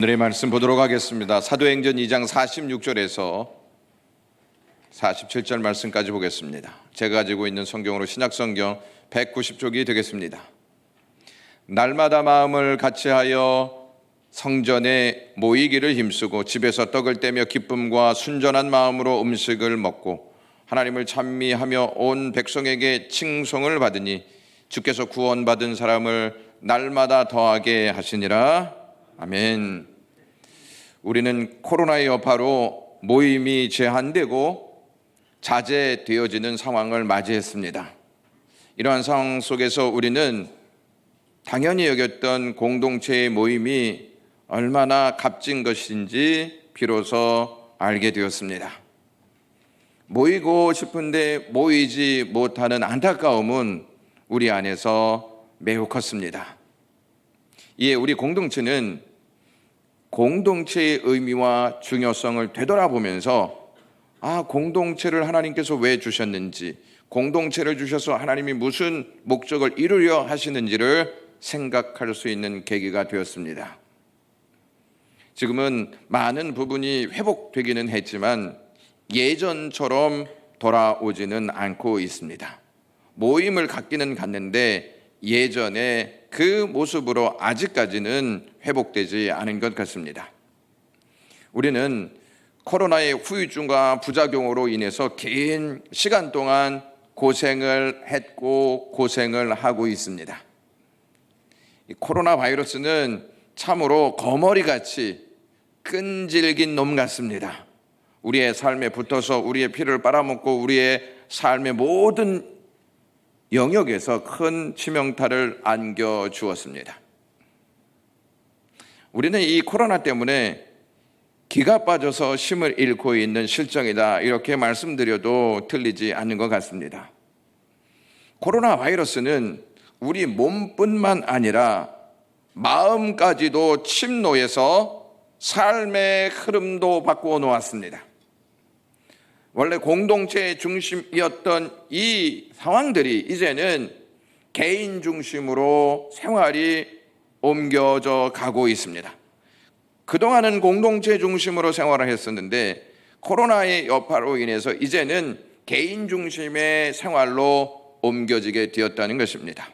오늘의 말씀 보도록 하겠습니다. 사도행전 2장 46절에서 47절 말씀까지 보겠습니다. 제가 가지고 있는 성경으로 신약성경 190쪽이 되겠습니다. 날마다 마음을 같이하여 성전에 모이기를 힘쓰고 집에서 떡을 떼며 기쁨과 순전한 마음으로 음식을 먹고 하나님을 찬미하며 온 백성에게 칭송을 받으니 주께서 구원받은 사람을 날마다 더하게 하시니라. 아멘. 우리는 코로나의 여파로 모임이 제한되고 자제되어지는 상황을 맞이했습니다. 이러한 상황 속에서 우리는 당연히 여겼던 공동체의 모임이 얼마나 값진 것인지 비로소 알게 되었습니다. 모이고 싶은데 모이지 못하는 안타까움은 우리 안에서 매우 컸습니다. 이에 우리 공동체는 공동체의 의미와 중요성을 되돌아보면서 공동체를 하나님께서 왜 주셨는지, 공동체를 주셔서 하나님이 무슨 목적을 이루려 하시는지를 생각할 수 있는 계기가 되었습니다. 지금은 많은 부분이 회복되기는 했지만 예전처럼 돌아오지는 않고 있습니다. 모임을 갖기는 갖는데 예전에 그 모습으로 아직까지는 회복되지 않은 것 같습니다. 우리는 코로나의 후유증과 부작용으로 인해서 긴 시간 동안 고생을 했고 고생을 하고 있습니다. 이 코로나 바이러스는 참으로 거머리같이 끈질긴 놈 같습니다. 우리의 삶에 붙어서 우리의 피를 빨아먹고 우리의 삶의 모든 영역에서 큰 치명타를 안겨주었습니다. 우리는 이 코로나 때문에 기가 빠져서 힘을 잃고 있는 실정이다, 이렇게 말씀드려도 틀리지 않는 것 같습니다. 코로나 바이러스는 우리 몸뿐만 아니라 마음까지도 침노해서 삶의 흐름도 바꾸어 놓았습니다. 원래 공동체의 중심이었던 이 상황들이 이제는 개인 중심으로 생활이 옮겨져 가고 있습니다. 그동안은 공동체 중심으로 생활을 했었는데 코로나의 여파로 인해서 이제는 개인 중심의 생활로 옮겨지게 되었다는 것입니다.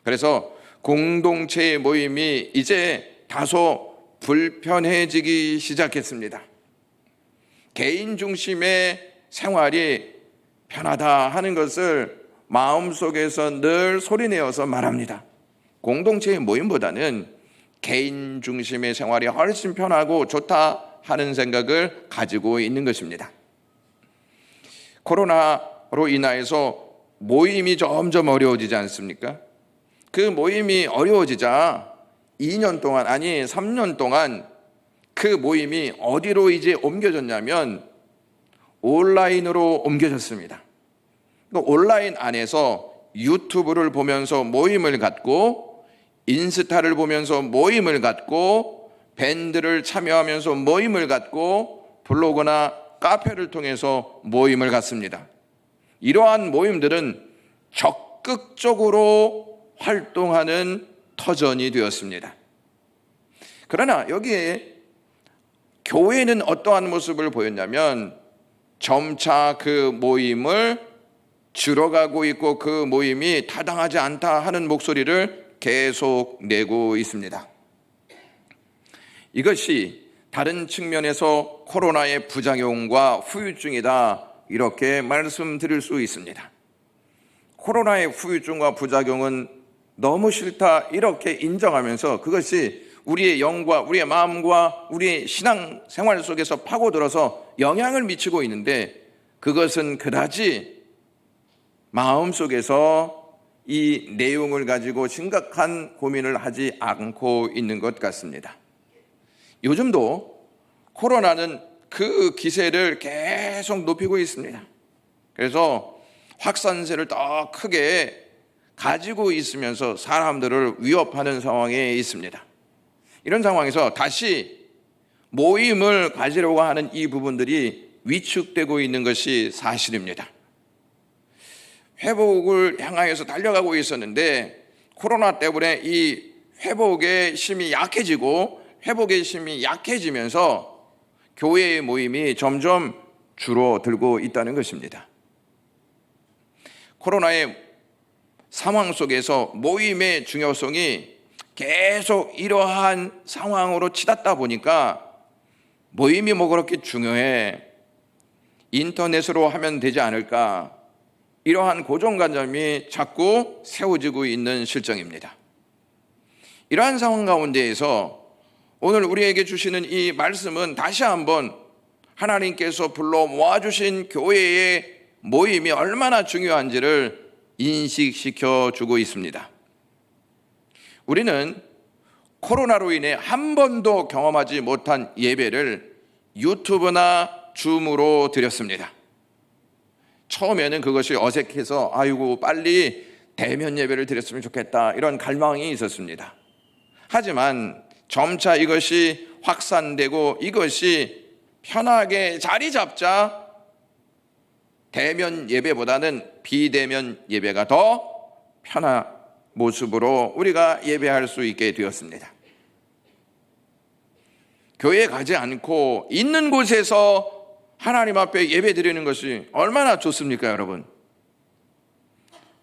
그래서 공동체의 모임이 이제 다소 불편해지기 시작했습니다. 개인 중심의 생활이 편하다 하는 것을 마음속에서 늘 소리내어서 말합니다. 공동체의 모임보다는 개인 중심의 생활이 훨씬 편하고 좋다 하는 생각을 가지고 있는 것입니다. 코로나로 인하여서 모임이 점점 어려워지지 않습니까? 그 모임이 어려워지자 2년 동안, 아니 3년 동안 그 모임이 어디로 이제 옮겨졌냐면 온라인으로 옮겨졌습니다. 온라인 안에서 유튜브를 보면서 모임을 갖고, 인스타를 보면서 모임을 갖고, 밴드를 참여하면서 모임을 갖고, 블로그나 카페를 통해서 모임을 갖습니다. 이러한 모임들은 적극적으로 활동하는 터전이 되었습니다. 그러나 여기에 교회는 어떠한 모습을 보였냐면 점차 그 모임을 줄어가고 있고 그 모임이 타당하지 않다 하는 목소리를 계속 내고 있습니다. 이것이 다른 측면에서 코로나의 부작용과 후유증이다, 이렇게 말씀드릴 수 있습니다. 코로나의 후유증과 부작용은 너무 싫다, 이렇게 인정하면서 그것이 우리의 영과 우리의 마음과 우리의 신앙 생활 속에서 파고들어서 영향을 미치고 있는데 그것은 그다지 마음속에서 이 내용을 가지고 심각한 고민을 하지 않고 있는 것 같습니다. 요즘도 코로나는 그 기세를 계속 높이고 있습니다. 그래서 확산세를 더 크게 가지고 있으면서 사람들을 위협하는 상황에 있습니다. 이런 상황에서 다시 모임을 가지려고 하는 이 부분들이 위축되고 있는 것이 사실입니다. 회복을 향하여서 달려가고 있었는데 코로나 때문에 이 회복의 힘이 약해지고 회복의 힘이 약해지면서 교회의 모임이 점점 줄어들고 있다는 것입니다. 코로나의 상황 속에서 모임의 중요성이 계속 이러한 상황으로 치닫다 보니까 모임이 뭐 그렇게 중요해? 인터넷으로 하면 되지 않을까? 이러한 고정관념이 자꾸 세워지고 있는 실정입니다. 이러한 상황 가운데에서 오늘 우리에게 주시는 이 말씀은 다시 한번 하나님께서 불러 모아주신 교회의 모임이 얼마나 중요한지를 인식시켜 주고 있습니다. 우리는 코로나로 인해 한 번도 경험하지 못한 예배를 유튜브나 줌으로 드렸습니다. 처음에는 그것이 어색해서 아이고 빨리 대면 예배를 드렸으면 좋겠다 이런 갈망이 있었습니다. 하지만 점차 이것이 확산되고 이것이 편하게 자리 잡자 대면 예배보다는 비대면 예배가 더 편한 모습으로 우리가 예배할 수 있게 되었습니다. 교회에 가지 않고 있는 곳에서 하나님 앞에 예배 드리는 것이 얼마나 좋습니까, 여러분?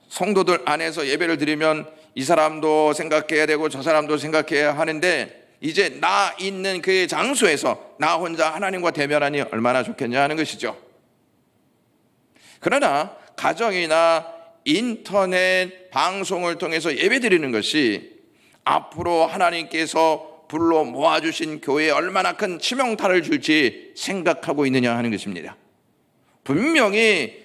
성도들 안에서 예배를 드리면 이 사람도 생각해야 되고 저 사람도 생각해야 하는데 이제 나 있는 그 장소에서 나 혼자 하나님과 대면하니 얼마나 좋겠냐 하는 것이죠. 그러나 가정이나 인터넷 방송을 통해서 예배 드리는 것이 앞으로 하나님께서 불러 모아주신 교회에 얼마나 큰 치명타를 줄지 생각하고 있느냐 하는 것입니다. 분명히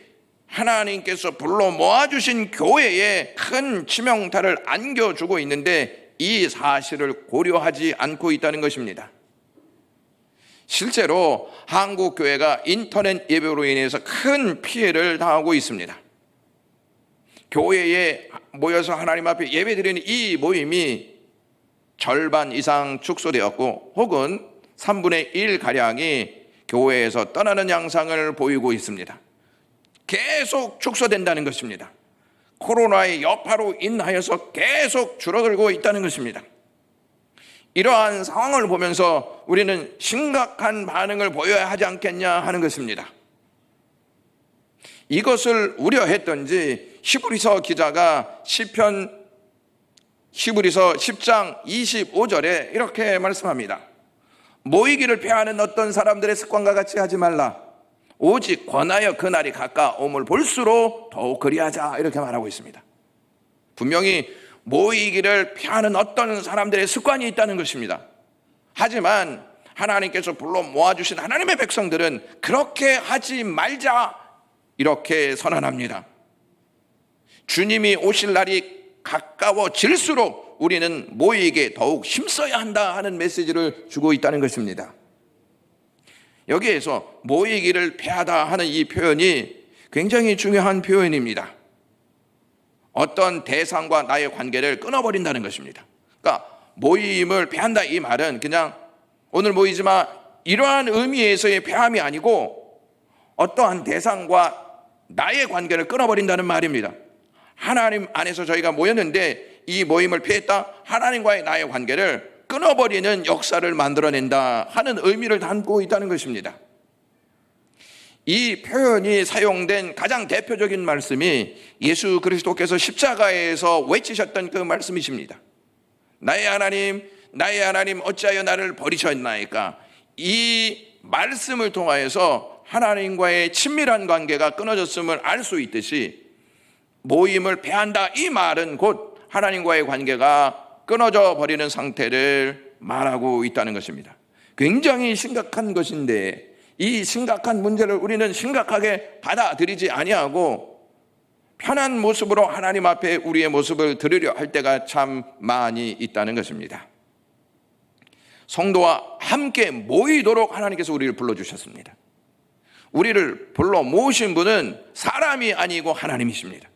하나님께서 불러 모아주신 교회에 큰 치명타를 안겨주고 있는데 이 사실을 고려하지 않고 있다는 것입니다. 실제로 한국 교회가 인터넷 예배로 인해서 큰 피해를 당하고 있습니다. 교회에 모여서 하나님 앞에 예배드리는 이 모임이 절반 이상 축소되었고 혹은 3분의 1가량이 교회에서 떠나는 양상을 보이고 있습니다. 계속 축소된다는 것입니다. 코로나의 여파로 인하여서 계속 줄어들고 있다는 것입니다. 이러한 상황을 보면서 우리는 심각한 반응을 보여야 하지 않겠냐 하는 것입니다. 이것을 우려했던지 히브리서 기자가 히브리서 10장 25절에 이렇게 말씀합니다. 모이기를 피하는 어떤 사람들의 습관과 같이 하지 말라. 오직 권하여 그날이 가까움을 볼수록 더욱 그리하자 이렇게 말하고 있습니다. 분명히 모이기를 피하는 어떤 사람들의 습관이 있다는 것입니다. 하지만 하나님께서 불러 모아주신 하나님의 백성들은 그렇게 하지 말자 이렇게 선언합니다. 주님이 오실 날이 가까워질수록 우리는 모이기에 더욱 힘써야 한다 하는 메시지를 주고 있다는 것입니다. 여기에서 모이기를 피하다 하는 이 표현이 굉장히 중요한 표현입니다. 어떤 대상과 나의 관계를 끊어버린다는 것입니다. 그러니까 모임을 피한다 이 말은 그냥 오늘 모이지 마 이러한 의미에서의 피함이 아니고 어떠한 대상과 나의 관계를 끊어버린다는 말입니다. 하나님 안에서 저희가 모였는데 이 모임을 피했다 하나님과의 나의 관계를 끊어버리는 역사를 만들어낸다 하는 의미를 담고 있다는 것입니다. 이 표현이 사용된 가장 대표적인 말씀이 예수 그리스도께서 십자가에서 외치셨던 그 말씀이십니다. 나의 하나님 어찌하여 나를 버리셨나이까. 이 말씀을 통하여서 하나님과의 친밀한 관계가 끊어졌음을 알 수 있듯이 모임을 피한다 이 말은 곧 하나님과의 관계가 끊어져 버리는 상태를 말하고 있다는 것입니다. 굉장히 심각한 것인데 이 심각한 문제를 우리는 심각하게 받아들이지 아니하고 편한 모습으로 하나님 앞에 우리의 모습을 드리려 할 때가 참 많이 있다는 것입니다. 성도와 함께 모이도록 하나님께서 우리를 불러주셨습니다. 우리를 불러 모으신 분은 사람이 아니고 하나님이십니다.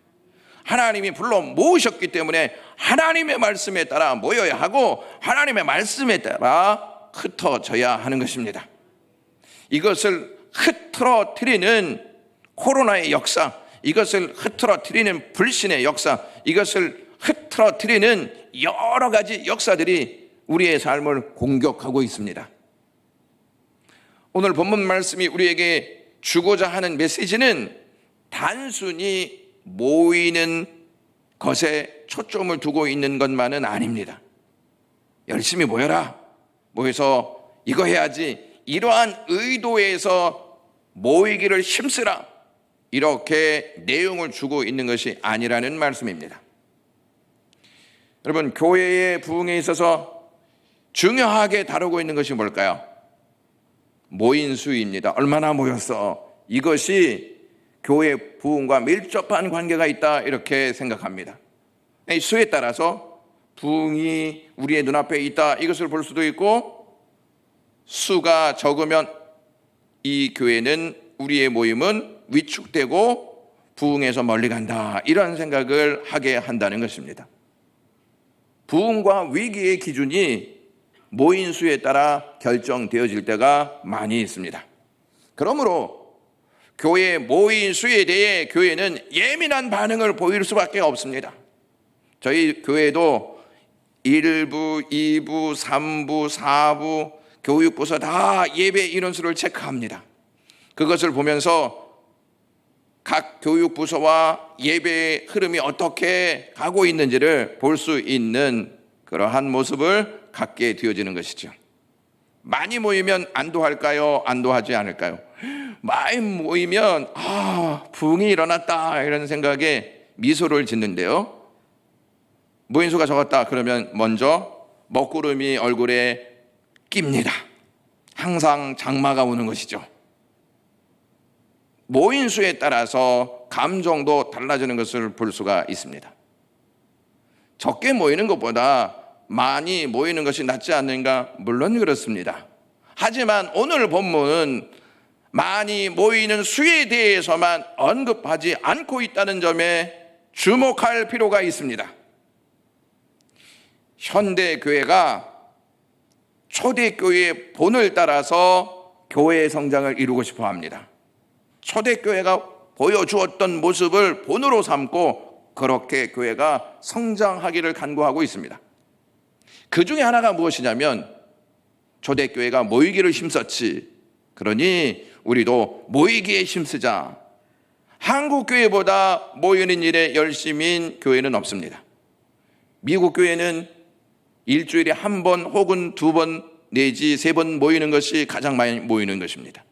하나님이 불러 모으셨기 때문에 하나님의 말씀에 따라 모여야 하고 하나님의 말씀에 따라 흩어져야 하는 것입니다. 이것을 흐트러뜨리는 코로나의 역사, 이것을 흐트러뜨리는 불신의 역사, 이것을 흐트러뜨리는 여러 가지 역사들이 우리의 삶을 공격하고 있습니다. 오늘 본문 말씀이 우리에게 주고자 하는 메시지는 단순히 모이는 것에 초점을 두고 있는 것만은 아닙니다. 열심히 모여라, 모여서 이거 해야지, 이러한 의도에서 모이기를 힘쓰라, 이렇게 내용을 주고 있는 것이 아니라는 말씀입니다. 여러분, 교회의 부흥에 있어서 중요하게 다루고 있는 것이 뭘까요? 모인 수입니다. 얼마나 모였어? 이것이 교회 부흥과 밀접한 관계가 있다, 이렇게 생각합니다. 이 수에 따라서 부흥이 우리의 눈앞에 있다, 이것을 볼 수도 있고, 수가 적으면 이 교회는, 우리의 모임은 위축되고 부흥에서 멀리 간다, 이런 생각을 하게 한다는 것입니다. 부흥과 위기의 기준이 모인 수에 따라 결정되어질 때가 많이 있습니다. 그러므로 교회 모인 수에 대해 교회는 예민한 반응을 보일 수밖에 없습니다. 저희 교회도 1부, 2부, 3부, 4부, 교육부서 다 예배 인원수를 체크합니다. 그것을 보면서 각 교육부서와 예배의 흐름이 어떻게 가고 있는지를 볼 수 있는 그러한 모습을 갖게 되어지는 것이죠. 많이 모이면 안도할까요? 안도하지 않을까요? 많이 모이면 부흥이 일어났다, 이런 생각에 미소를 짓는데요, 모인 수가 적었다 그러면 먼저 먹구름이 얼굴에 낍니다. 항상 장마가 오는 것이죠. 모인 수에 따라서 감정도 달라지는 것을 볼 수가 있습니다. 적게 모이는 것보다 많이 모이는 것이 낫지 않는가? 물론 그렇습니다. 하지만 오늘 본문은 많이 모이는 수에 대해서만 언급하지 않고 있다는 점에 주목할 필요가 있습니다. 현대교회가 초대교회의 본을 따라서 교회의 성장을 이루고 싶어 합니다. 초대교회가 보여주었던 모습을 본으로 삼고 그렇게 교회가 성장하기를 간구하고 있습니다. 그 중에 하나가 무엇이냐면, 초대교회가 모이기를 힘썼지, 그러니 우리도 모이기에 힘쓰자. 한국교회보다 모이는 일에 열심인 교회는 없습니다. 미국 교회는 일주일에 한 번 혹은 두 번 내지 세 번 모이는 것이 가장 많이 모이는 것입니다.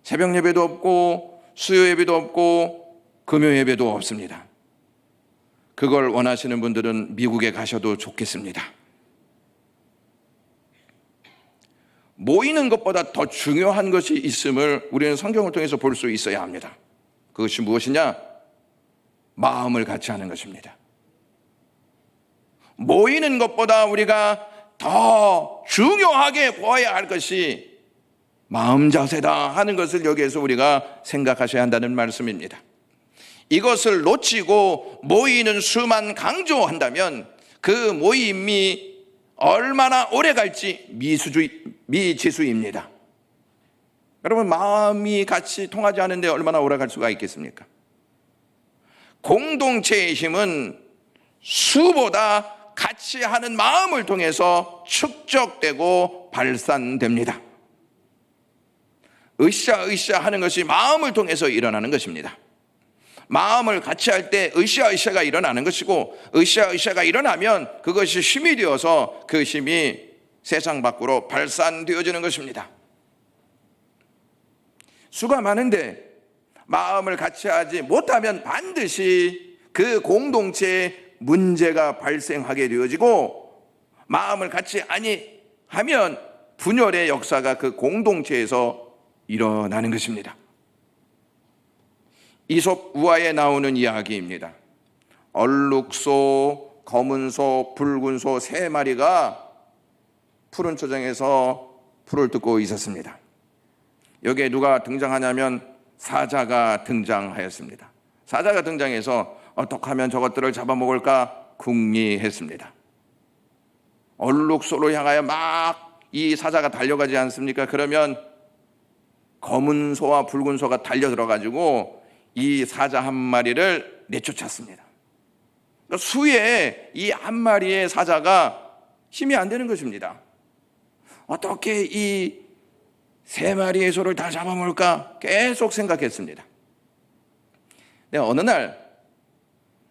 새벽 예배도 없고 수요 예배도 없고 금요 예배도 없습니다. 그걸 원하시는 분들은 미국에 가셔도 좋겠습니다. 모이는 것보다 더 중요한 것이 있음을 우리는 성경을 통해서 볼 수 있어야 합니다. 그것이 무엇이냐? 마음을 같이 하는 것입니다. 모이는 것보다 우리가 더 중요하게 보아야 할 것이 마음 자세다 하는 것을 여기에서 우리가 생각하셔야 한다는 말씀입니다. 이것을 놓치고 모이는 수만 강조한다면 그 모임이 얼마나 오래 갈지 미지수입니다. 여러분, 마음이 같이 통하지 않은데 얼마나 오래 갈 수가 있겠습니까? 공동체의 힘은 수보다 같이 하는 마음을 통해서 축적되고 발산됩니다. 으쌰으쌰 하는 것이 마음을 통해서 일어나는 것입니다. 마음을 같이 할 때 으쌰으쌰가 일어나는 것이고, 으쌰으쌰가 일어나면 그것이 힘이 되어서 그 힘이 세상 밖으로 발산되어지는 것입니다. 수가 많은데 마음을 같이 하지 못하면 반드시 그 공동체에 문제가 발생하게 되어지고, 마음을 같이 하면 분열의 역사가 그 공동체에서 일어나는 것입니다. 이솝 우화에 나오는 이야기입니다. 얼룩소, 검은소, 붉은소 세 마리가 푸른 초장에서 풀을 뜯고 있었습니다. 여기에 누가 등장하냐면 사자가 등장하였습니다. 사자가 등장해서 어떻게 하면 저것들을 잡아먹을까 궁리했습니다. 얼룩소로 향하여 막 이 사자가 달려가지 않습니까? 그러면 검은 소와 붉은 소가 달려 들어가지고 이 사자 한 마리를 내쫓았습니다. 수에 이 한 마리의 사자가 힘이 안 되는 것입니다. 어떻게 이 3마리의 소를 다 잡아먹을까 계속 생각했습니다. 근데 어느 날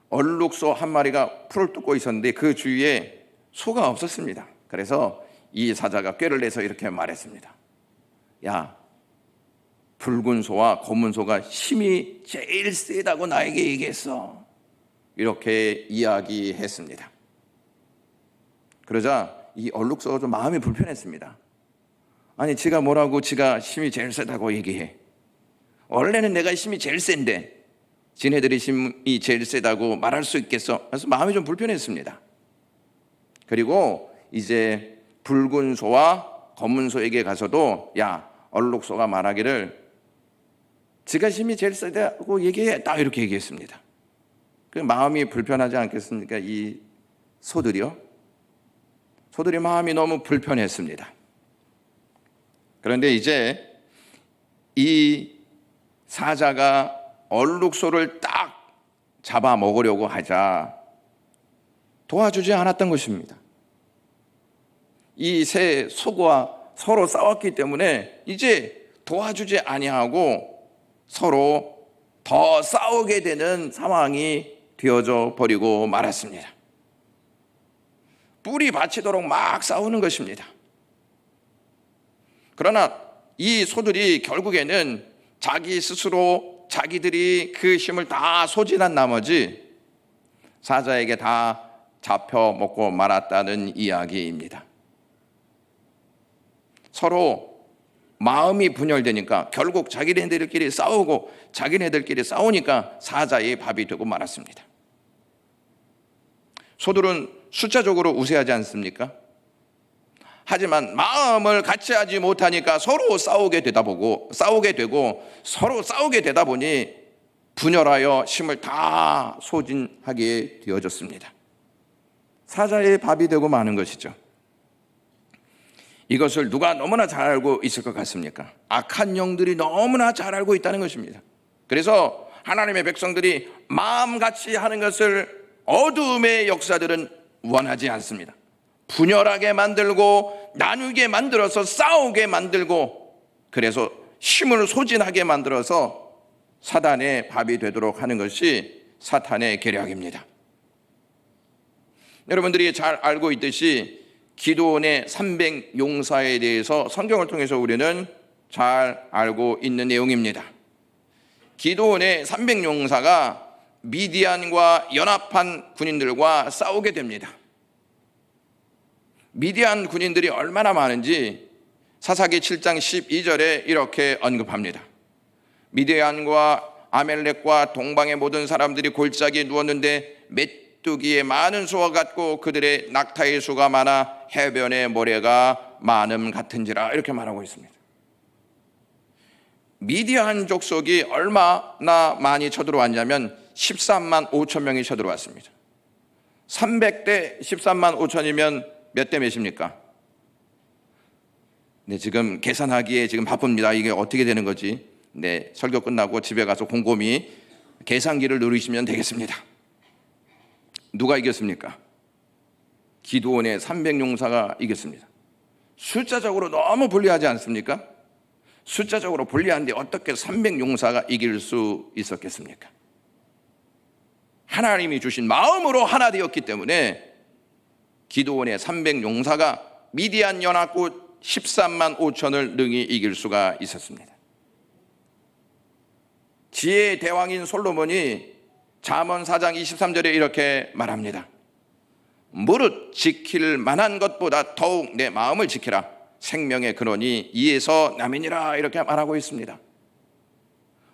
얼룩소 한 마리가 풀을 뜯고 있었는데 그 주위에 소가 없었습니다. 그래서 이 사자가 꾀를 내서 이렇게 말했습니다. 야, 붉은 소와 검은 소가 힘이 제일 세다고 나에게 얘기했어. 이렇게 이야기했습니다. 그러자 이 얼룩소가 좀 마음이 불편했습니다. 아니, 지가 뭐라고 지가 힘이 제일 세다고 얘기해. 원래는 내가 힘이 제일 센데 지네들이 힘이 제일 세다고 말할 수 있겠어? 그래서 마음이 좀 불편했습니다. 그리고 이제 붉은 소와 검은 소에게 가서도 야, 얼룩소가 말하기를 지가 힘이 제일 세다고 얘기해. 딱 이렇게 얘기했습니다. 그 마음이 불편하지 않겠습니까? 이 소들이요. 소들이 마음이 너무 불편했습니다. 그런데 이제 이 사자가 얼룩소를 딱 잡아먹으려고 하자 도와주지 않았던 것입니다. 이 세 소가 서로 싸웠기 때문에 이제 도와주지 아니하고 서로 더 싸우게 되는 상황이 되어져 버리고 말았습니다. 뿔이 받치도록 막 싸우는 것입니다. 그러나 이 소들이 결국에는 자기 스스로 자기들이 그 힘을 다 소진한 나머지 사자에게 다 잡혀 먹고 말았다는 이야기입니다. 서로 마음이 분열되니까 결국 자기네들끼리 싸우고 자기네들끼리 싸우니까 사자의 밥이 되고 말았습니다. 소들은 숫자적으로 우세하지 않습니까? 하지만 마음을 같이 하지 못하니까 서로 싸우게 되고 서로 싸우게 되다 보니 분열하여 힘을 다 소진하게 되어졌습니다. 사자의 밥이 되고 마는 것이죠. 이것을 누가 너무나 잘 알고 있을 것 같습니까? 악한 영들이 너무나 잘 알고 있다는 것입니다. 그래서 하나님의 백성들이 마음같이 하는 것을 어둠의 역사들은 원하지 않습니다. 분열하게 만들고 나누게 만들어서 싸우게 만들고 그래서 힘을 소진하게 만들어서 사단의 밥이 되도록 하는 것이 사탄의 계략입니다. 여러분들이 잘 알고 있듯이 기드온의 300 용사에 대해서 성경을 통해서 우리는 잘 알고 있는 내용입니다. 기드온의 300 용사가 미디안과 연합한 군인들과 싸우게 됩니다. 미디안 군인들이 얼마나 많은지 사사기 7장 12절에 이렇게 언급합니다. 미디안과 아멜렉과 동방의 모든 사람들이 골짜기에 누웠는데 메뚜기의 많은 수와 같고 그들의 낙타의 수가 많아 해변의 모래가 많음 같은지라 이렇게 말하고 있습니다. 미디안 족속이 얼마나 많이 쳐들어왔냐면 13만 5천 명이 쳐들어왔습니다. 300대 13만 5천이면 몇 대 몇입니까? 네, 지금 계산하기에 지금 바쁩니다. 이게 어떻게 되는 거지? 네, 설교 끝나고 집에 가서 곰곰이 계산기를 누르시면 되겠습니다. 누가 이겼습니까? 기드온의 300용사가 이겼습니다. 숫자적으로 너무 불리하지 않습니까? 숫자적으로 불리한데 어떻게 300용사가 이길 수 있었겠습니까? 하나님이 주신 마음으로 하나 되었기 때문에 기드온의 300용사가 미디안 연합군 13만 5천을 능히 이길 수가 있었습니다. 지혜의 대왕인 솔로몬이 잠언 4장 23절에 이렇게 말합니다. 무릇 지킬 만한 것보다 더욱 내 마음을 지키라. 생명의 근원이 이에서 남이니라. 이렇게 말하고 있습니다.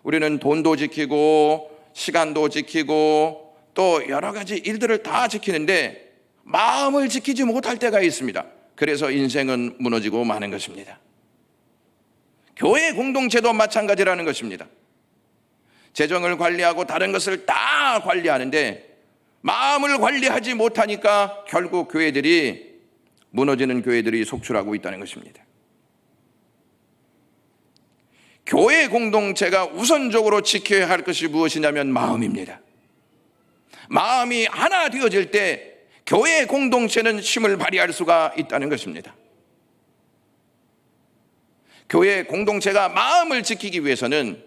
우리는 돈도 지키고 시간도 지키고 또 여러 가지 일들을 다 지키는데 마음을 지키지 못할 때가 있습니다. 그래서 인생은 무너지고 마는 것입니다. 교회 공동체도 마찬가지라는 것입니다. 재정을 관리하고 다른 것을 다 관리하는데 마음을 관리하지 못하니까 결국 교회들이 무너지는 교회들이 속출하고 있다는 것입니다. 교회 공동체가 우선적으로 지켜야 할 것이 무엇이냐면 마음입니다. 마음이 하나 되어질 때 교회 공동체는 힘을 발휘할 수가 있다는 것입니다. 교회 공동체가 마음을 지키기 위해서는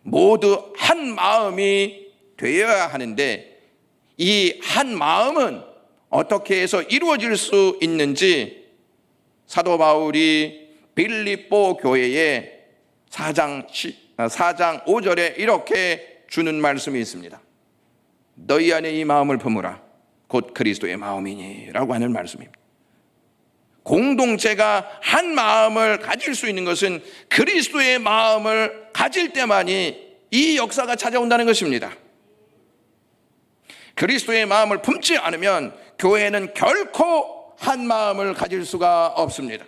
모두 한 마음이 되어야 하는데, 이 한 마음은 어떻게 해서 이루어질 수 있는지 사도 바울이 빌립보 교회에 4장 5절에 이렇게 주는 말씀이 있습니다. 너희 안에 이 마음을 품으라 곧 그리스도의 마음이니 라고 하는 말씀입니다. 공동체가 한 마음을 가질 수 있는 것은 그리스도의 마음을 가질 때만이 이 역사가 찾아온다는 것입니다. 그리스도의 마음을 품지 않으면 교회는 결코 한 마음을 가질 수가 없습니다.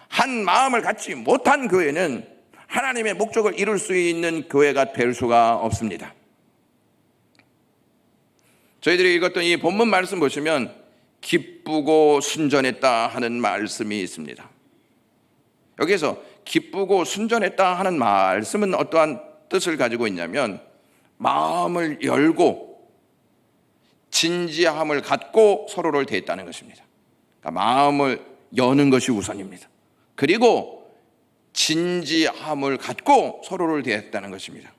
한 마음을 갖지 못한 교회는 하나님의 목적을 이룰 수 있는 교회가 될 수가 없습니다. 저희들이 읽었던 이 본문 말씀 보시면 기쁘고 순전했다 하는 말씀이 있습니다. 여기서 기쁘고 순전했다 하는 말씀은 어떠한 뜻을 가지고 있냐면, 마음을 열고 진지함을 갖고 서로를 대했다는 것입니다. 그러니까 마음을 여는 것이 우선입니다. 그리고 진지함을 갖고 서로를 대했다는 것입니다.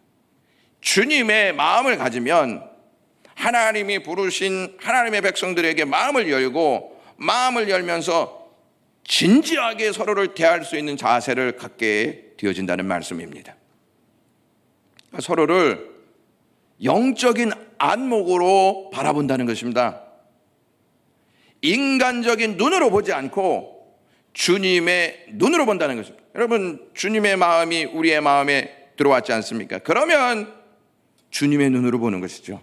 주님의 마음을 가지면 하나님이 부르신 하나님의 백성들에게 마음을 열고, 마음을 열면서 진지하게 서로를 대할 수 있는 자세를 갖게 되어진다는 말씀입니다. 서로를 영적인 안목으로 바라본다는 것입니다. 인간적인 눈으로 보지 않고 주님의 눈으로 본다는 것입니다. 여러분, 주님의 마음이 우리의 마음에 들어왔지 않습니까? 그러면 주님의 눈으로 보는 것이죠.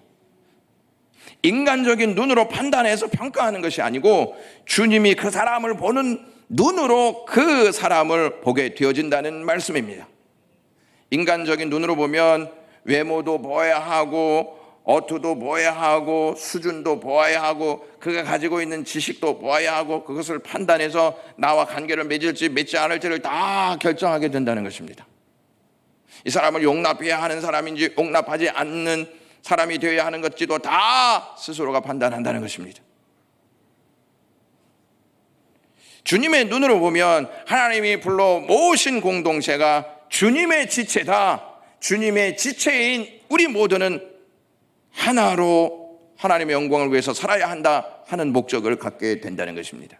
인간적인 눈으로 판단해서 평가하는 것이 아니고 주님이 그 사람을 보는 눈으로 그 사람을 보게 되어진다는 말씀입니다. 인간적인 눈으로 보면 외모도 보아야 하고, 어투도 보아야 하고, 수준도 보아야 하고, 그가 가지고 있는 지식도 보아야 하고, 그것을 판단해서 나와 관계를 맺을지 맺지 않을지를 다 결정하게 된다는 것입니다. 이 사람을 용납해야 하는 사람인지 용납하지 않는 사람이 되어야 하는 것지도 다 스스로가 판단한다는 것입니다. 주님의 눈으로 보면 하나님이 불러 모으신 공동체가 주님의 지체다. 주님의 지체인 우리 모두는 하나로 하나님의 영광을 위해서 살아야 한다 하는 목적을 갖게 된다는 것입니다.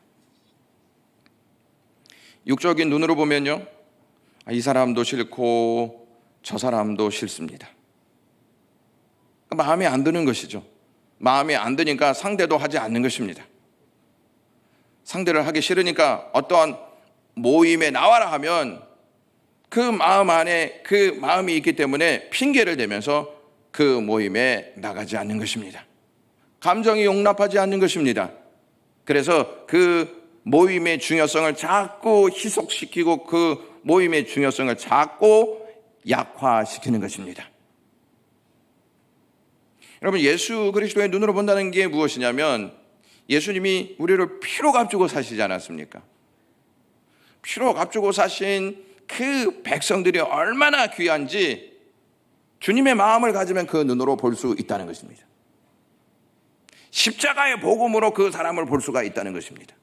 육적인 눈으로 보면요, 이 사람도 싫고 저 사람도 싫습니다. 마음에 안 드는 것이죠. 마음에 안 드니까 상대도 하지 않는 것입니다. 상대를 하기 싫으니까 어떠한 모임에 나와라 하면 그 마음 안에 그 마음이 있기 때문에 핑계를 대면서 그 모임에 나가지 않는 것입니다. 감정이 용납하지 않는 것입니다. 그래서 그 모임의 중요성을 자꾸 희석시키고 그 모임의 중요성을 자꾸 약화시키는 것입니다. 여러분, 예수 그리스도의 눈으로 본다는 게 무엇이냐면, 예수님이 우리를 피로 값주고 사시지 않았습니까? 피로 값주고 사신 그 백성들이 얼마나 귀한지 주님의 마음을 가지면 그 눈으로 볼 수 있다는 것입니다. 십자가의 복음으로 그 사람을 볼 수가 있다는 것입니다.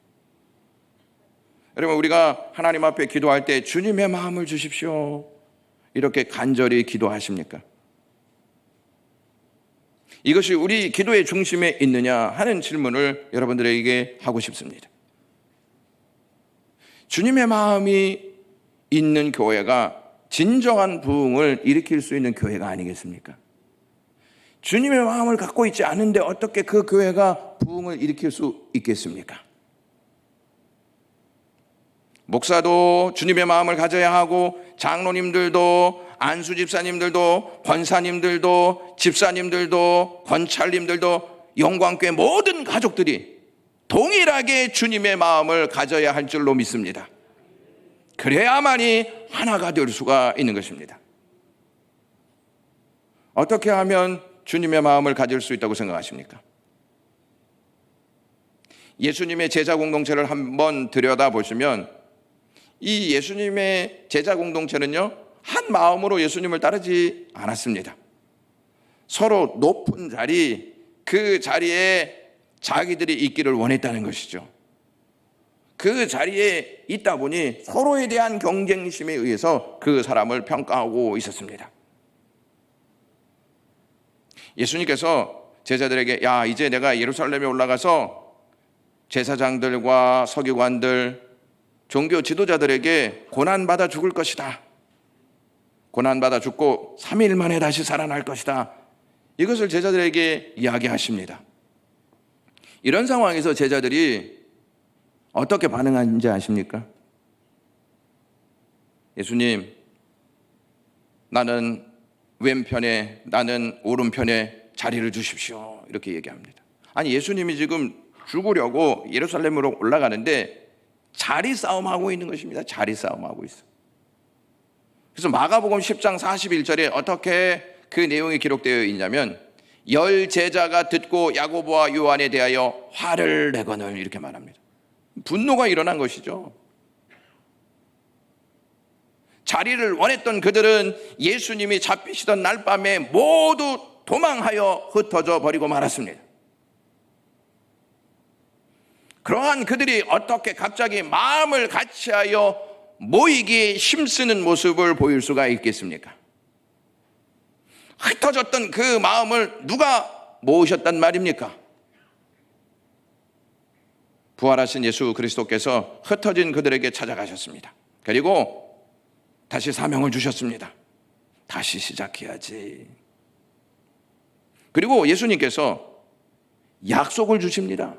여러분, 우리가 하나님 앞에 기도할 때 주님의 마음을 주십시오 이렇게 간절히 기도하십니까? 이것이 우리 기도의 중심에 있느냐 하는 질문을 여러분들에게 하고 싶습니다. 주님의 마음이 있는 교회가 진정한 부흥을 일으킬 수 있는 교회가 아니겠습니까? 주님의 마음을 갖고 있지 않은데 어떻게 그 교회가 부흥을 일으킬 수 있겠습니까? 목사도 주님의 마음을 가져야 하고, 장로님들도, 안수 집사님들도, 권사님들도, 집사님들도, 권찰님들도, 영광교회 모든 가족들이 동일하게 주님의 마음을 가져야 할 줄로 믿습니다. 그래야만이 하나가 될 수가 있는 것입니다. 어떻게 하면 주님의 마음을 가질 수 있다고 생각하십니까? 예수님의 제자 공동체를 한번 들여다보시면 이 예수님의 제자 공동체는요, 한 마음으로 예수님을 따르지 않았습니다. 서로 높은 자리, 그 자리에 자기들이 있기를 원했다는 것이죠. 그 자리에 있다 보니 서로에 대한 경쟁심에 의해서 그 사람을 평가하고 있었습니다. 예수님께서 제자들에게 야, 이제 내가 예루살렘에 올라가서 제사장들과 서기관들, 종교 지도자들에게 고난받아 죽을 것이다. 고난받아 죽고 3일 만에 다시 살아날 것이다. 이것을 제자들에게 이야기하십니다. 이런 상황에서 제자들이 어떻게 반응하는지 아십니까? 예수님, 나는 왼편에, 나는 오른편에 자리를 주십시오. 이렇게 얘기합니다. 아니, 예수님이 지금 죽으려고 예루살렘으로 올라가는데 자리 싸움하고 있는 것입니다. 자리 싸움하고 있어. 그래서 마가복음 10장 41절에 어떻게 그 내용이 기록되어 있냐면 10 제자가 듣고 야고보와 요한에 대하여 화를 내거늘 이렇게 말합니다. 분노가 일어난 것이죠. 자리를 원했던 그들은 예수님이 잡히시던 날 밤에 모두 도망하여 흩어져 버리고 말았습니다. 그러한 그들이 어떻게 갑자기 마음을 같이하여 모이기에 힘쓰는 모습을 보일 수가 있겠습니까? 흩어졌던 그 마음을 누가 모으셨단 말입니까? 부활하신 예수 그리스도께서 흩어진 그들에게 찾아가셨습니다. 그리고 다시 사명을 주셨습니다. 다시 시작해야지. 그리고 예수님께서 약속을 주십니다.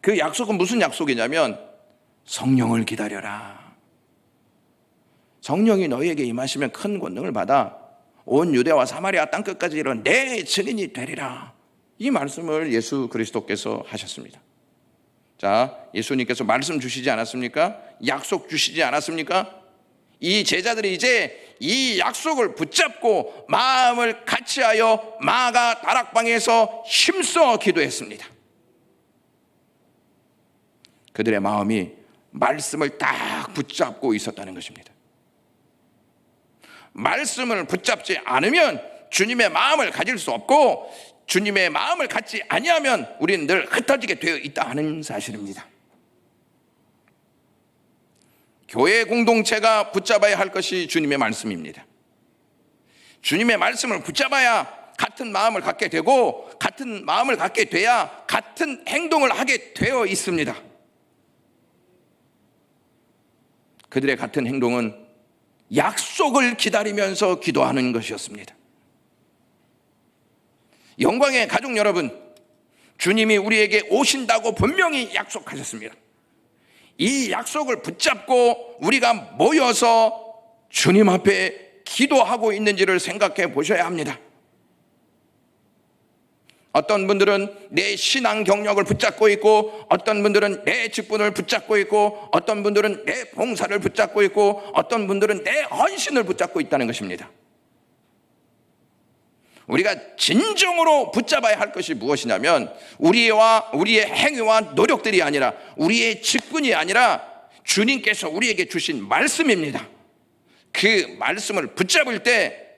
그 약속은 무슨 약속이냐면 성령을 기다려라. 성령이 너희에게 임하시면 큰 권능을 받아 온 유대와 사마리아 땅끝까지 이르러 내 증인이 되리라. 이 말씀을 예수 그리스도께서 하셨습니다. 자, 예수님께서 말씀 주시지 않았습니까? 약속 주시지 않았습니까? 이 제자들이 이제 이 약속을 붙잡고 마음을 같이하여 마가 다락방에서 힘써 기도했습니다. 그들의 마음이 말씀을 딱 붙잡고 있었다는 것입니다. 말씀을 붙잡지 않으면 주님의 마음을 가질 수 없고 주님의 마음을 갖지 아니하면 우리는 늘 흩어지게 되어 있다 하는 사실입니다. 교회 공동체가 붙잡아야 할 것이 주님의 말씀입니다. 주님의 말씀을 붙잡아야 같은 마음을 갖게 되고 같은 마음을 갖게 돼야 같은 행동을 하게 되어 있습니다. 그들의 같은 행동은 약속을 기다리면서 기도하는 것이었습니다. 영광의 가족 여러분, 주님이 우리에게 오신다고 분명히 약속하셨습니다. 이 약속을 붙잡고 우리가 모여서 주님 앞에 기도하고 있는지를 생각해 보셔야 합니다. 어떤 분들은 내 신앙 경력을 붙잡고 있고 어떤 분들은 내 직분을 붙잡고 있고 어떤 분들은 내 봉사를 붙잡고 있고 어떤 분들은 내 헌신을 붙잡고 있다는 것입니다. 우리가 진정으로 붙잡아야 할 것이 무엇이냐면 우리의 행위와 노력들이 아니라 우리의 직분이 아니라 주님께서 우리에게 주신 말씀입니다. 그 말씀을 붙잡을 때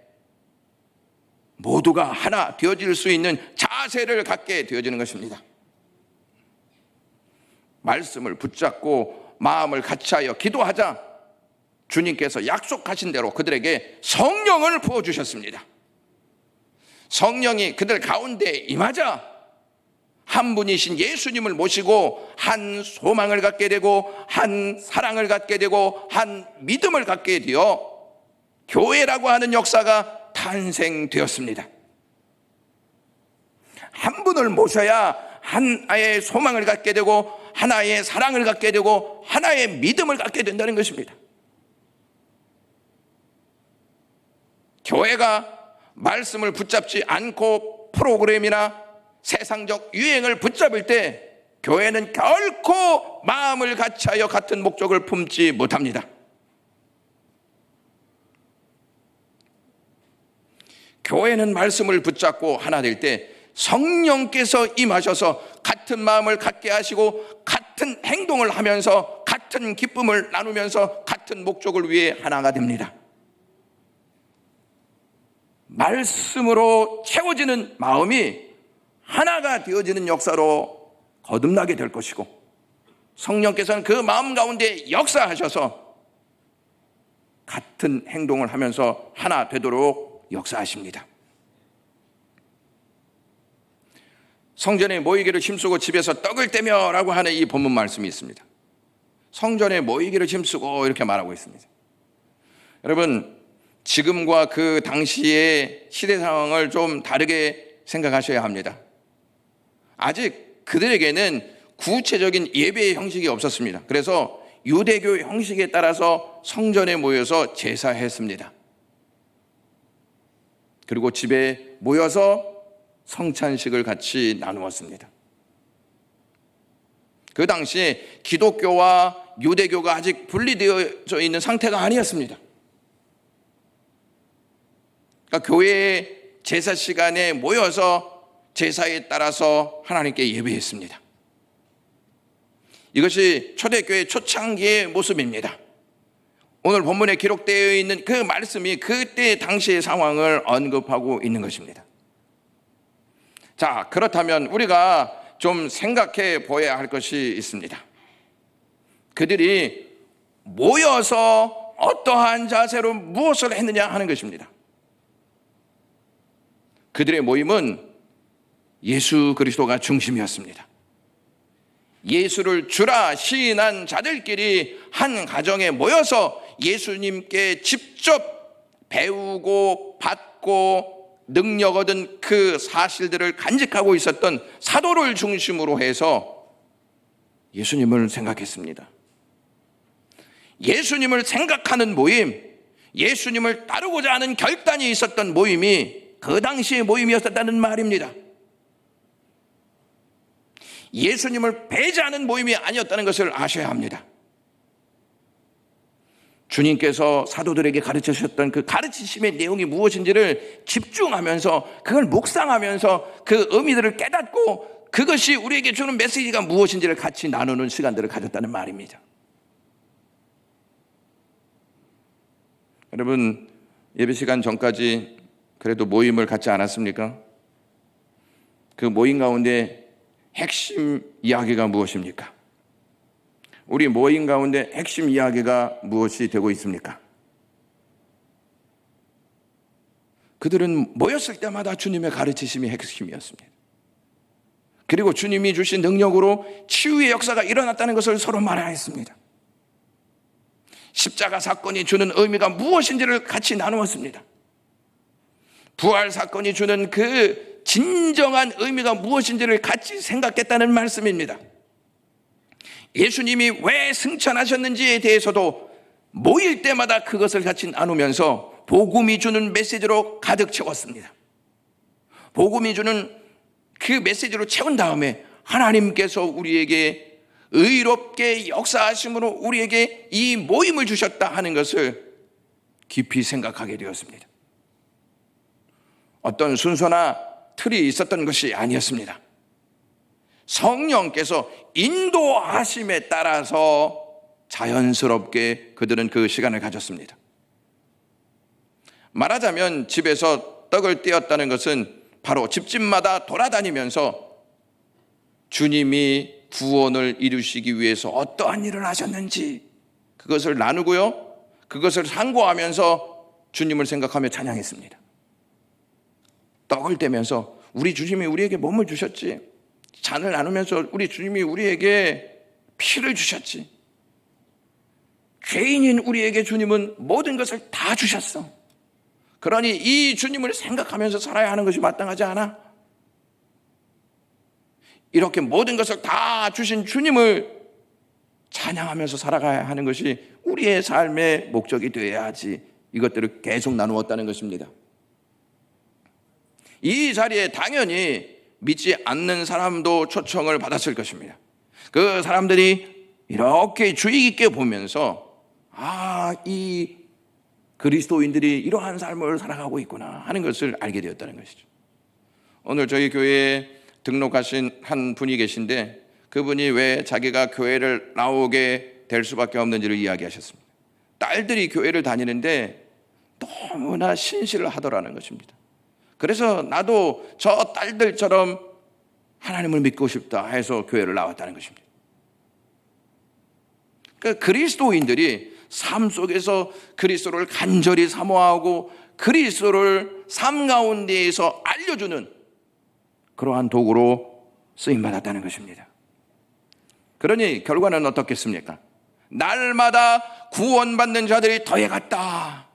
모두가 하나 되어질 수 있는 자세를 갖게 되어지는 것입니다. 말씀을 붙잡고 마음을 같이하여 기도하자 주님께서 약속하신 대로 그들에게 성령을 부어주셨습니다. 성령이 그들 가운데 임하자 한 분이신 예수님을 모시고 한 소망을 갖게 되고 한 사랑을 갖게 되고 한 믿음을 갖게 되어 교회라고 하는 역사가 탄생되었습니다. 한 분을 모셔야 하나의 소망을 갖게 되고 하나의 사랑을 갖게 되고 하나의 믿음을 갖게 된다는 것입니다. 교회가 말씀을 붙잡지 않고 프로그램이나 세상적 유행을 붙잡을 때 교회는 결코 마음을 같이하여 같은 목적을 품지 못합니다. 교회는 말씀을 붙잡고 하나 될 때 성령께서 임하셔서 같은 마음을 갖게 하시고 같은 행동을 하면서 같은 기쁨을 나누면서 같은 목적을 위해 하나가 됩니다. 말씀으로 채워지는 마음이 하나가 되어지는 역사로 거듭나게 될 것이고, 성령께서는 그 마음 가운데 역사하셔서 같은 행동을 하면서 하나 되도록 역사하십니다. 성전에 모이기를 힘쓰고 집에서 떡을 떼며 라고 하는 이 본문 말씀이 있습니다. 성전에 모이기를 힘쓰고 이렇게 말하고 있습니다. 여러분, 지금과 그 당시의 시대 상황을 좀 다르게 생각하셔야 합니다. 아직 그들에게는 구체적인 예배의 형식이 없었습니다. 그래서 유대교 형식에 따라서 성전에 모여서 제사했습니다. 그리고 집에 모여서 성찬식을 같이 나누었습니다. 그 당시에 기독교와 유대교가 아직 분리되어 있는 상태가 아니었습니다. 그러니까 교회의 제사 시간에 모여서 제사에 따라서 하나님께 예배했습니다. 이것이 초대교회 초창기의 모습입니다. 오늘 본문에 기록되어 있는 그 말씀이 그때 당시의 상황을 언급하고 있는 것입니다. 자, 그렇다면 우리가 좀 생각해 보아야 할 것이 있습니다. 그들이 모여서 어떠한 자세로 무엇을 했느냐 하는 것입니다. 그들의 모임은 예수 그리스도가 중심이었습니다. 예수를 주라 시인한 자들끼리 한 가정에 모여서 예수님께 직접 배우고 받고 능력 얻은 그 사실들을 간직하고 있었던 사도를 중심으로 해서 예수님을 생각했습니다. 예수님을 생각하는 모임, 예수님을 따르고자 하는 결단이 있었던 모임이 그 당시의 모임이었다는 말입니다. 예수님을 배제하는 모임이 아니었다는 것을 아셔야 합니다. 주님께서 사도들에게 가르치셨던 그 가르치심의 내용이 무엇인지를 집중하면서 그걸 묵상하면서 그 의미들을 깨닫고 그것이 우리에게 주는 메시지가 무엇인지를 같이 나누는 시간들을 가졌다는 말입니다. 여러분, 예배 시간 전까지 그래도 모임을 갖지 않았습니까? 그 모임 가운데 핵심 이야기가 무엇입니까? 우리 모임 가운데 핵심 이야기가 무엇이 되고 있습니까? 그들은 모였을 때마다 주님의 가르치심이 핵심이었습니다. 그리고 주님이 주신 능력으로 치유의 역사가 일어났다는 것을 서로 말하였습니다. 십자가 사건이 주는 의미가 무엇인지를 같이 나누었습니다. 부활 사건이 주는 그 진정한 의미가 무엇인지를 같이 생각했다는 말씀입니다. 예수님이 왜 승천하셨는지에 대해서도 모일 때마다 그것을 같이 나누면서 복음이 주는 메시지로 가득 채웠습니다. 복음이 주는 그 메시지로 채운 다음에 하나님께서 우리에게 의롭게 역사하심으로 우리에게 이 모임을 주셨다 하는 것을 깊이 생각하게 되었습니다. 어떤 순서나 틀이 있었던 것이 아니었습니다. 성령께서 인도하심에 따라서 자연스럽게 그들은 그 시간을 가졌습니다. 말하자면 집에서 떡을 떼었다는 것은 바로 집집마다 돌아다니면서 주님이 구원을 이루시기 위해서 어떠한 일을 하셨는지 그것을 나누고요, 그것을 상고하면서 주님을 생각하며 찬양했습니다. 떡을 떼면서 우리 주님이 우리에게 몸을 주셨지, 잔을 나누면서 우리 주님이 우리에게 피를 주셨지, 죄인인 우리에게 주님은 모든 것을 다 주셨어. 그러니 이 주님을 생각하면서 살아야 하는 것이 마땅하지 않아? 이렇게 모든 것을 다 주신 주님을 찬양하면서 살아가야 하는 것이 우리의 삶의 목적이 되어야지. 이것들을 계속 나누었다는 것입니다. 이 자리에 당연히 믿지 않는 사람도 초청을 받았을 것입니다. 그 사람들이 이렇게 주의 깊게 보면서 이 그리스도인들이 이러한 삶을 살아가고 있구나 하는 것을 알게 되었다는 것이죠. 오늘 저희 교회에 등록하신 한 분이 계신데 그분이 왜 자기가 교회를 나오게 될 수밖에 없는지를 이야기하셨습니다. 딸들이 교회를 다니는데 너무나 신실을 하더라는 것입니다. 그래서 나도 저 딸들처럼 하나님을 믿고 싶다 해서 교회를 나왔다는 것입니다. 그러니까 그리스도인들이 삶 속에서 그리스도를 간절히 사모하고 그리스도를 삶 가운데에서 알려주는 그러한 도구로 쓰임받았다는 것입니다. 그러니 결과는 어떻겠습니까? 날마다 구원받는 자들이 더해갔다.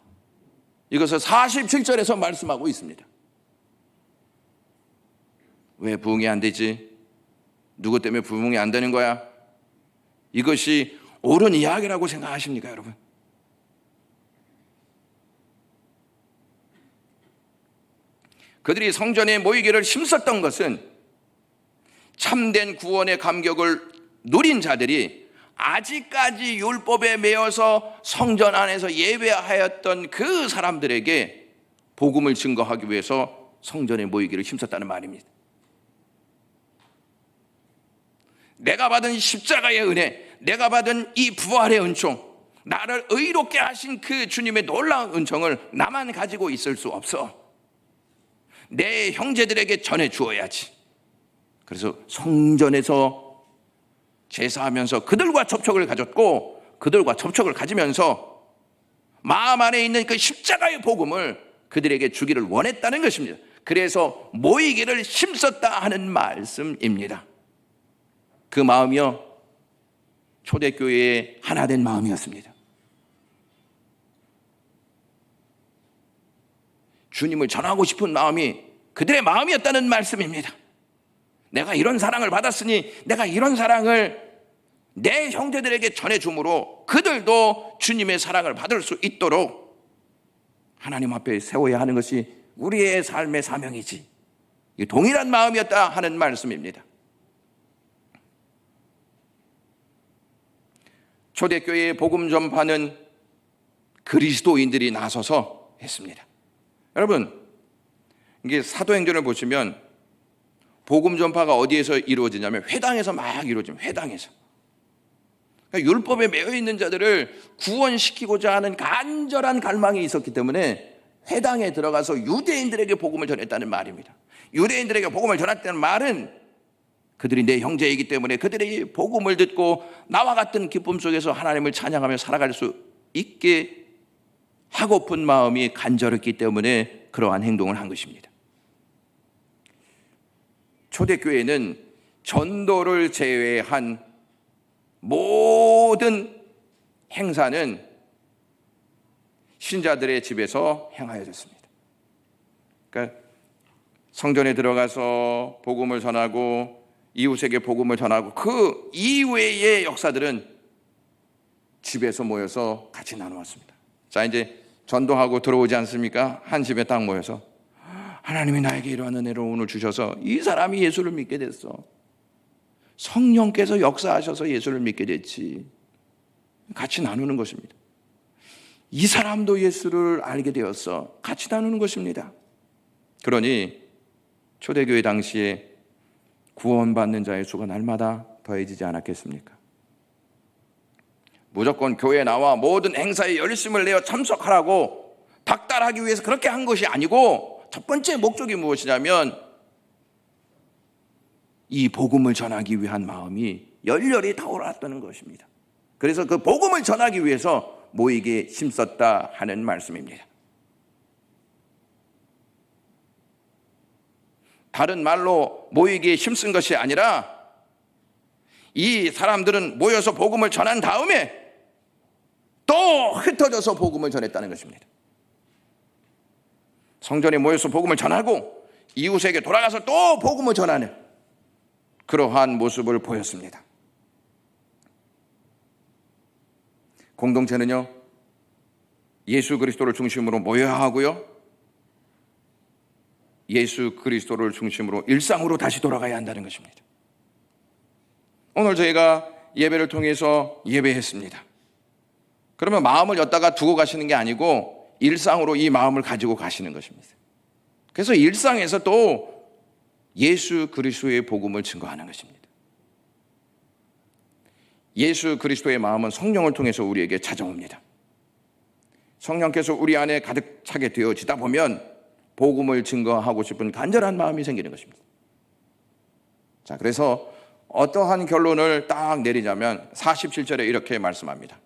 이것을 47절에서 말씀하고 있습니다. 왜 부흥이 안 되지? 누구 때문에 부흥이 안 되는 거야? 이것이 옳은 이야기라고 생각하십니까, 여러분? 그들이 성전에 모이기를 힘썼던 것은 참된 구원의 감격을 누린 자들이 아직까지 율법에 매여서 성전 안에서 예배하였던 그 사람들에게 복음을 증거하기 위해서 성전에 모이기를 힘썼다는 말입니다. 내가 받은 십자가의 은혜, 내가 받은 이 부활의 은총, 나를 의롭게 하신 그 주님의 놀라운 은총을 나만 가지고 있을 수 없어. 내 형제들에게 전해 주어야지. 그래서 성전에서 제사하면서 그들과 접촉을 가졌고, 그들과 접촉을 가지면서 마음 안에 있는 그 십자가의 복음을 그들에게 주기를 원했다는 것입니다. 그래서 모이기를 힘썼다 하는 말씀입니다. 그 마음이요, 초대교회의 하나된 마음이었습니다. 주님을 전하고 싶은 마음이 그들의 마음이었다는 말씀입니다. 내가 이런 사랑을 받았으니 내가 이런 사랑을 내 형제들에게 전해줌으로 그들도 주님의 사랑을 받을 수 있도록 하나님 앞에 세워야 하는 것이 우리의 삶의 사명이지. 동일한 마음이었다 하는 말씀입니다. 초대교회의 복음 전파는 그리스도인들이 나서서 했습니다. 여러분, 이게 사도행전을 보시면 복음 전파가 어디에서 이루어지냐면 회당에서 막 이루어집니다. 회당에서. 그러니까 율법에 매여 있는 자들을 구원시키고자 하는 간절한 갈망이 있었기 때문에 회당에 들어가서 유대인들에게 복음을 전했다는 말입니다. 유대인들에게 복음을 전했다는 말은 그들이 내 형제이기 때문에 그들의 복음을 듣고 나와 같은 기쁨 속에서 하나님을 찬양하며 살아갈 수 있게 하고픈 마음이 간절했기 때문에 그러한 행동을 한 것입니다. 초대교회는 전도를 제외한 모든 행사는 신자들의 집에서 행하여졌습니다. 그러니까 성전에 들어가서 복음을 전하고 이웃에게 복음을 전하고 그 이외의 역사들은 집에서 모여서 같이 나누었습니다. 자, 이제 전도하고 들어오지 않습니까? 한 집에 딱 모여서 하나님이 나에게 이러한 은혜를 오늘 주셔서 이 사람이 예수를 믿게 됐어. 성령께서 역사하셔서 예수를 믿게 됐지. 같이 나누는 것입니다. 이 사람도 예수를 알게 되었어. 같이 나누는 것입니다. 그러니 초대교회 당시에 구원받는 자의 수가 날마다 더해지지 않았겠습니까? 무조건 교회에 나와 모든 행사에 열심을 내어 참석하라고 닥달하기 위해서 그렇게 한 것이 아니고 첫 번째 목적이 무엇이냐면 이 복음을 전하기 위한 마음이 열렬히 타올랐다는 것입니다. 그래서 그 복음을 전하기 위해서 모이기에 힘썼다 하는 말씀입니다. 다른 말로 모이기에 힘쓴 것이 아니라 이 사람들은 모여서 복음을 전한 다음에 또 흩어져서 복음을 전했다는 것입니다. 성전에 모여서 복음을 전하고 이웃에게 돌아가서 또 복음을 전하는 그러한 모습을 보였습니다. 공동체는요, 예수 그리스도를 중심으로 모여야 하고요, 예수 그리스도를 중심으로 일상으로 다시 돌아가야 한다는 것입니다. 오늘 저희가 예배를 통해서 예배했습니다. 그러면 마음을 엿다가 두고 가시는 게 아니고 일상으로 이 마음을 가지고 가시는 것입니다. 그래서 일상에서 또 예수 그리스도의 복음을 증거하는 것입니다. 예수 그리스도의 마음은 성령을 통해서 우리에게 찾아옵니다. 성령께서 우리 안에 가득 차게 되어지다 보면 복음을 증거하고 싶은 간절한 마음이 생기는 것입니다. 자, 그래서 어떠한 결론을 딱 내리자면 47절에 이렇게 말씀합니다.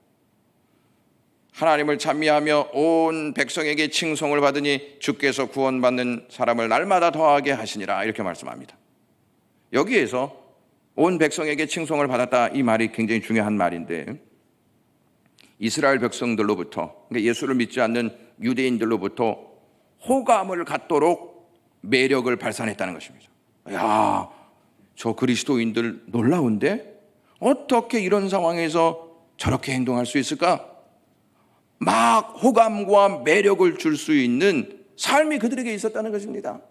하나님을 찬미하며 온 백성에게 칭송을 받으니 주께서 구원받는 사람을 날마다 더하게 하시니라, 이렇게 말씀합니다. 여기에서 온 백성에게 칭송을 받았다, 이 말이 굉장히 중요한 말인데, 이스라엘 백성들로부터, 그러니까 예수를 믿지 않는 유대인들로부터 호감을 갖도록 매력을 발산했다는 것입니다. 야, 저 그리스도인들 놀라운데 어떻게 이런 상황에서 저렇게 행동할 수 있을까? 막 호감과 매력을 줄 수 있는 삶이 그들에게 있었다는 것입니다.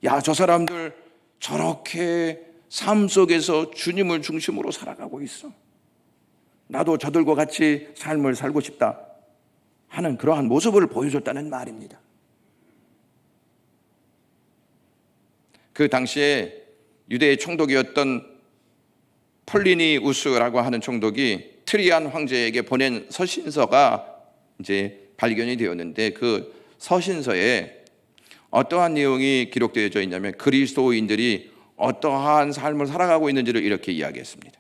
야, 저 사람들 저렇게 삶 속에서 주님을 중심으로 살아가고 있어. 나도 저들과 같이 삶을 살고 싶다 하는 그러한 모습을 보여줬다는 말입니다. 그 당시에 유대의 총독이었던 폴리니우스라고 하는 총독이 트리안 황제에게 보낸 서신서가 이제 발견이 되었는데, 그 서신서에 어떠한 내용이 기록되어져 있냐면 그리스도인들이 어떠한 삶을 살아가고 있는지를 이렇게 이야기했습니다.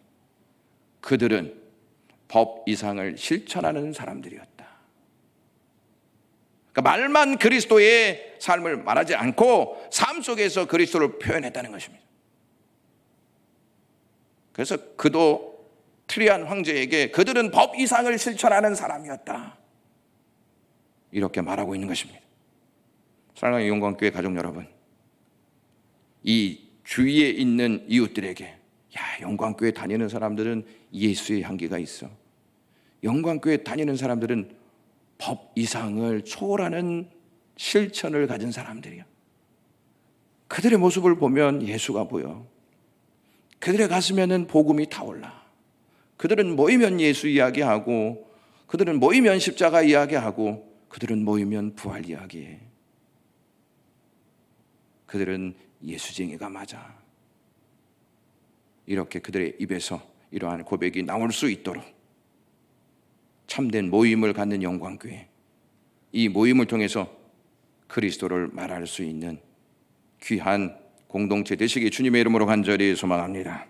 그들은 법 이상을 실천하는 사람들이었다. 그러니까 말만 그리스도의 삶을 말하지 않고 삶 속에서 그리스도를 표현했다는 것입니다. 그래서 그도 트리안 황제에게 그들은 법 이상을 실천하는 사람이었다, 이렇게 말하고 있는 것입니다. 사랑하는 영광교회 가족 여러분, 이 주위에 있는 이웃들에게, 야, 영광교회 다니는 사람들은 예수의 향기가 있어. 영광교회 다니는 사람들은 법 이상을 초월하는 실천을 가진 사람들이야. 그들의 모습을 보면 예수가 보여. 그들의 가슴에는 복음이 타올라. 그들은 모이면 예수 이야기하고, 그들은 모이면 십자가 이야기하고, 그들은 모이면 부활 이야기해. 그들은 예수쟁이가 맞아. 이렇게 그들의 입에서 이러한 고백이 나올 수 있도록 참된 모임을 갖는 영광교회, 이 모임을 통해서 그리스도를 말할 수 있는 귀한 공동체 되시기 주님의 이름으로 간절히 소망합니다.